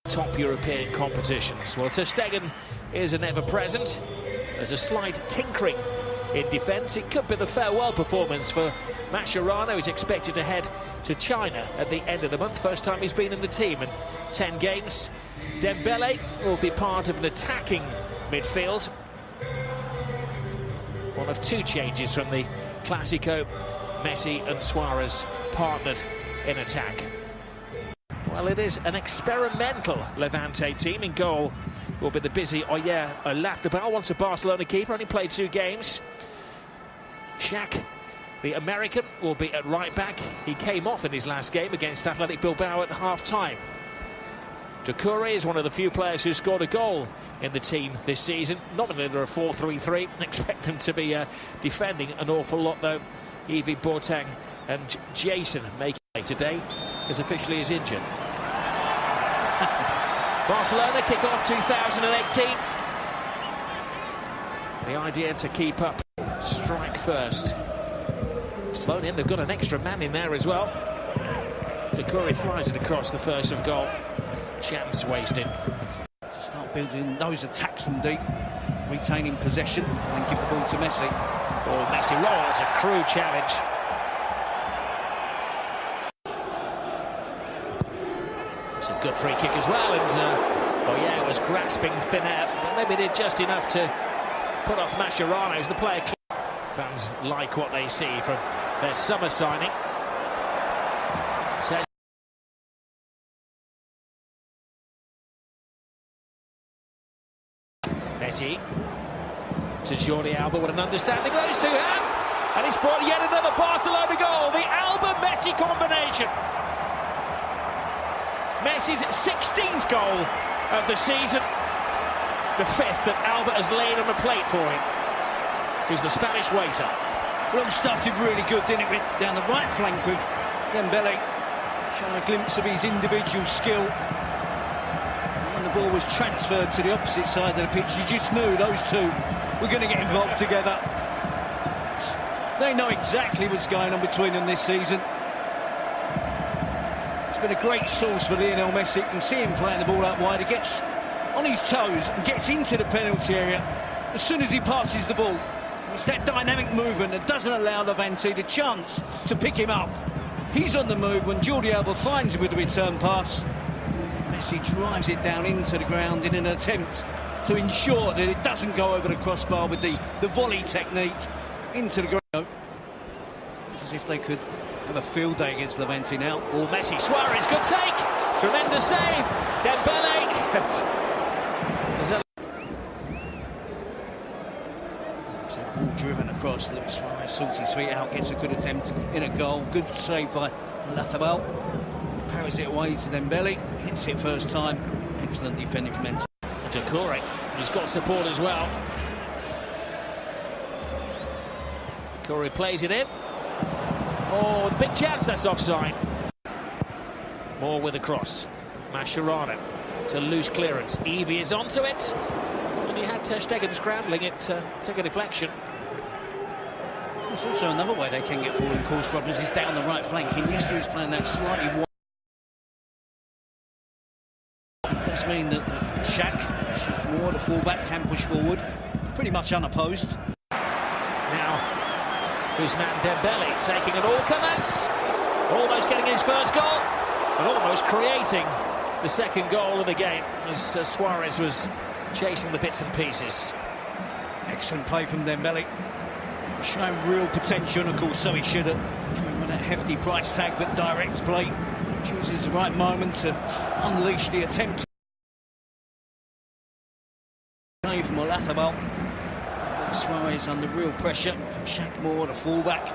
top European competitions. Well, ter Stegen is an ever-present. There's a slight tinkering in defence. It could be the farewell performance for Mascherano. He's expected to head to China at the end of the month. First time he's been in the team in 10 games. Dembele will be part of an attacking midfield. One of two changes from the Clásico. Messi and Suarez partnered in attack. Well, it is an experimental Levante team. In goal will be the busy Oyer Olazábal, once a Barcelona keeper, only played 2 games. Shaq, the American, will be at right back. He came off in his last game against Athletic Bilbao at half-time. Doucouré is one of the few players who scored a goal in the team this season. Nominally they're a 4-3-3. Expect them to be defending an awful lot, though. Evie Boateng and Jason making today as officially is injured. Barcelona kick off 2018. The idea to keep up, strike first. It's flown in, they've got an extra man in there as well. Doucouré flies it across the first of goal. Chance wasted. To start building those attacks from deep, retaining possession, and then give the ball to Messi. Oh, Messi rolls a crude challenge. It's a good free kick as well, and it was grasping thin air, but maybe did just enough to put off Mascherano, who's the player. Fans like what they see from their summer signing. Says Messi to Jordi Alba. What an understanding those two have, and he's brought yet another Barcelona goal. The Alba-Messi combination. Messi's 16th goal of the season, the 5th that Alba has laid on the plate for him. He's the Spanish waiter. Well, it started really good, didn't it, down the right flank with Dembele, showing a glimpse of his individual skill. When the ball was transferred to the opposite side of the pitch, you just knew those two were going to get involved together. They know exactly what's going on between them this season. Been a great source for Lionel Messi. You can see him playing the ball out wide. He gets on his toes and gets into the penalty area as soon as he passes the ball. It's that dynamic movement that doesn't allow Levante the chance to pick him up. He's on the move when Jordi Alba finds him with the return pass. Messi drives it down into the ground in an attempt to ensure that it doesn't go over the crossbar with the volley technique into the ground. As if they could have a field day against Levante now. Oh, Messi, Suarez, good take, tremendous save. Dembele. Ball driven across. Luis Suarez sorts his feet out, gets a good attempt in a goal. Good save by Olazábal. Parries it away to Dembele. Hits it first time. Excellent defending from Mendes. Doucouré, he's got support as well. Doucouré plays it in. Oh, the big chance, that's offside. More with a cross. Mascherano to loose clearance. Evie is onto it. And you had ter Stegen scrambling it to take a deflection. There's also another way they can get forward and cause problems is down the right flank. Iniesta is playing that slightly wide. It does mean that Shaq Moore, the fullback, can push forward pretty much unopposed. Now Ousmane Dembele taking an all-comers, almost getting his first goal, and almost creating the second goal of the game as Suarez was chasing the bits and pieces. Excellent play from Dembele, showing real potential, and of course so he should have. With that hefty price tag, but direct play, chooses the right moment to unleash the attempt. From Olazábal. Suarez under real pressure from Shaq Moore, the fullback.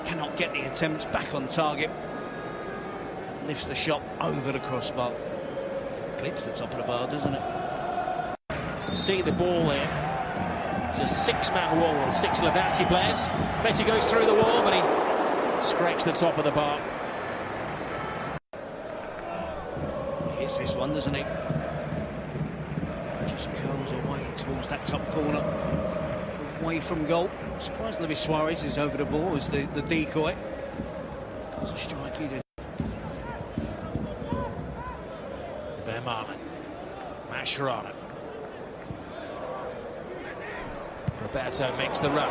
Cannot get the attempt back on target. Lifts the shot over the crossbar. Clips the top of the bar, doesn't it? See the ball here. It's a six-man wall on 6 Levante players. Messi goes through the wall, but he scrapes the top of the bar. He hits this one, doesn't he? Just curls away towards that top corner, away from goal. Surprised Luis Suarez is over the ball as the decoy. Does a strike, he did. Marlon. Mascherano. Roberto makes the run.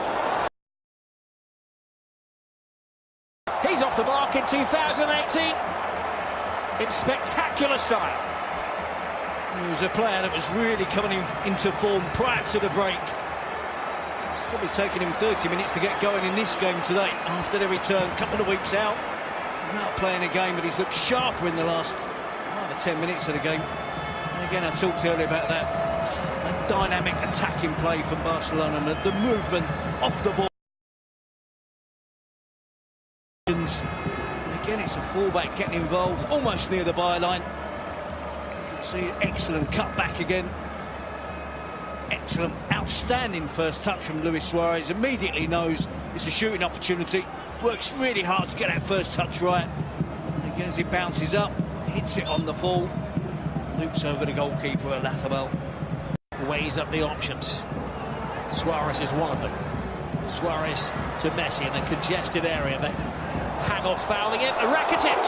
He's off the mark in 2018 in spectacular style. He was a player that was really coming into form prior to the break. It's probably taken him 30 minutes to get going in this game today after their return. A couple of weeks out without playing a game, but he's looked sharper in the last 5 or 10 minutes of the game. And again, I talked earlier about that dynamic attacking play from Barcelona, and the movement off the ball. And again, it's a fullback getting involved almost near the byline. You can see excellent cut back again. Excellent, outstanding first touch from Luis Suarez. Immediately knows it's a shooting opportunity. Works really hard to get that first touch right. And again, as he bounces up, hits it on the fall. Loops over the goalkeeper at Lachabal. Weighs up the options. Suarez is one of them. Suarez to Messi in a congested area. They hang off fouling it. Rakitic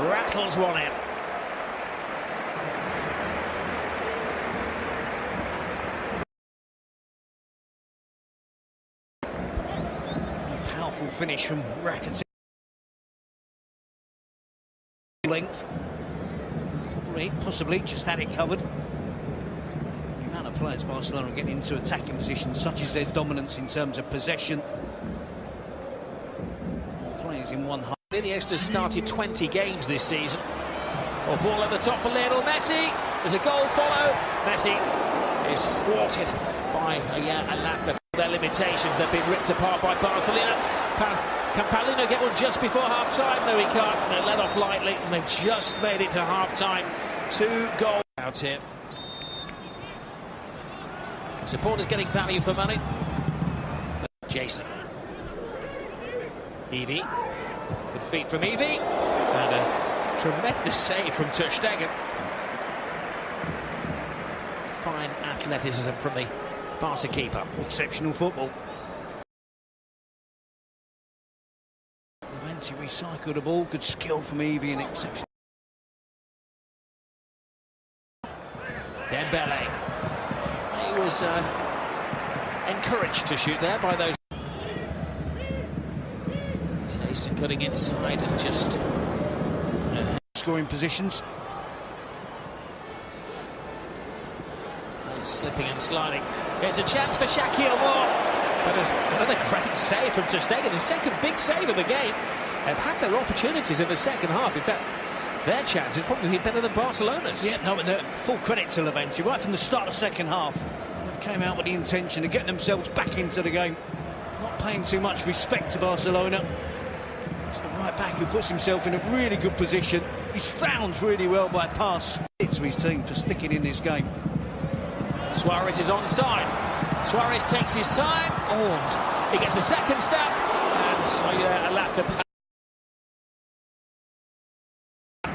rattles one in. Powerful finish from Rakitic. Length. Possibly just had it covered. The amount of players Barcelona are getting into attacking positions, such as their dominance in terms of possession. Players in one half. Iniesta's started 20 games this season. Or ball at the top for Lionel Messi. There's a goal follow. Messi is thwarted by Alata. Their limitations, they've been ripped apart by Barcelona. Can Paulino get one just before half-time? No, he can't. They let off lightly, and they've just made it to half-time. 2 goals out here. Supporters getting value for money. Jason. Evie. Good feet from Evie. And a tremendous save from Ter Stegen. Fine athleticism from the Barca keeper. Exceptional football. Levante recycled the ball. Good skill from Evie and exceptional. Dembele. He was encouraged to shoot there by those. Jason cutting inside and just scoring positions. Slipping and sliding. There's a chance for Shakir Moore. But another great save from Ter Stegen. The second big save of the game. They've had their opportunities in the second half. In fact, their chance is probably better than Barcelona's. Yeah, no, but full credit to Levante. Right from the start of the second half, they came out with the intention of getting themselves back into the game. Not paying too much respect to Barcelona. It's the right back who puts himself in a really good position. He's found really well by pass. It's to his team for sticking in this game. Suarez is onside. Suarez takes his time. And he gets a second step. And Alata.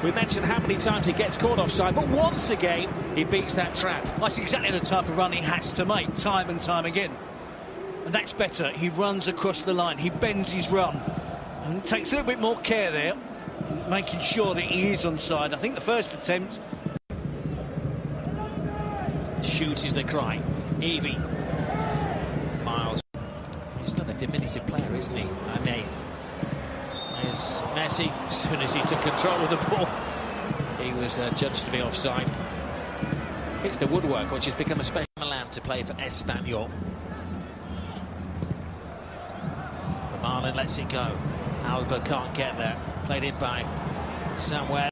We mentioned how many times he gets caught offside, but once again he beats that trap. That's exactly the type of run he has to make, time and time again. And that's better. He runs across the line. He bends his run. And takes a little bit more care there, making sure that he is onside. I think the first attempt... Shoot is the cry. Evie. Miles. He's another diminutive player, isn't he? Nath. There's Messi. As soon as he took control of the ball, he was judged to be offside. Hits the woodwork, which has become a special Milan to play for Espanyol. Marlon lets it go. Alba can't get there. Played in by Samuel.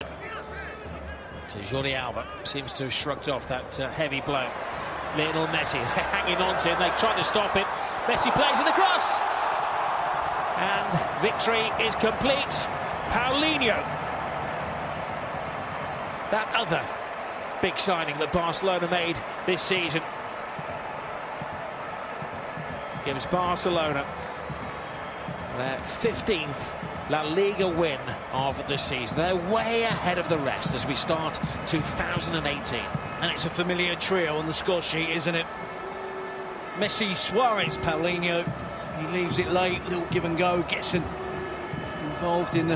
To Jordi Alba. Seems to have shrugged off that heavy blow. Lionel Messi hanging on to him. They try to stop it. Messi plays it across. And victory is complete. Paulinho. That other big signing that Barcelona made this season gives Barcelona their 15th La Liga win of the season. They're way ahead of the rest as we start 2018. And it's a familiar trio on the score sheet, isn't it? Messi, Suarez, Paulinho. He leaves it late, little give and go, gets involved in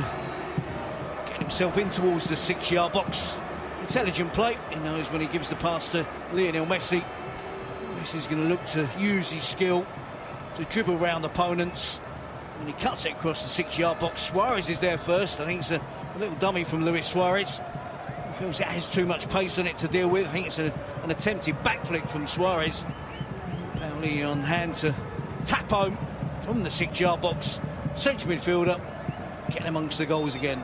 getting himself in towards the 6-yard box. Intelligent play. He knows when he gives the pass to Lionel Messi. Messi's going to look to use his skill to dribble around opponents. And he cuts it across the 6-yard box. Suarez is there first. I think it's a little dummy from Luis Suarez. He feels it has too much pace on it to deal with. I think it's an attempted backflip from Suarez. Pauli on hand to tap home from the 6-yard box. Central midfielder getting amongst the goals again.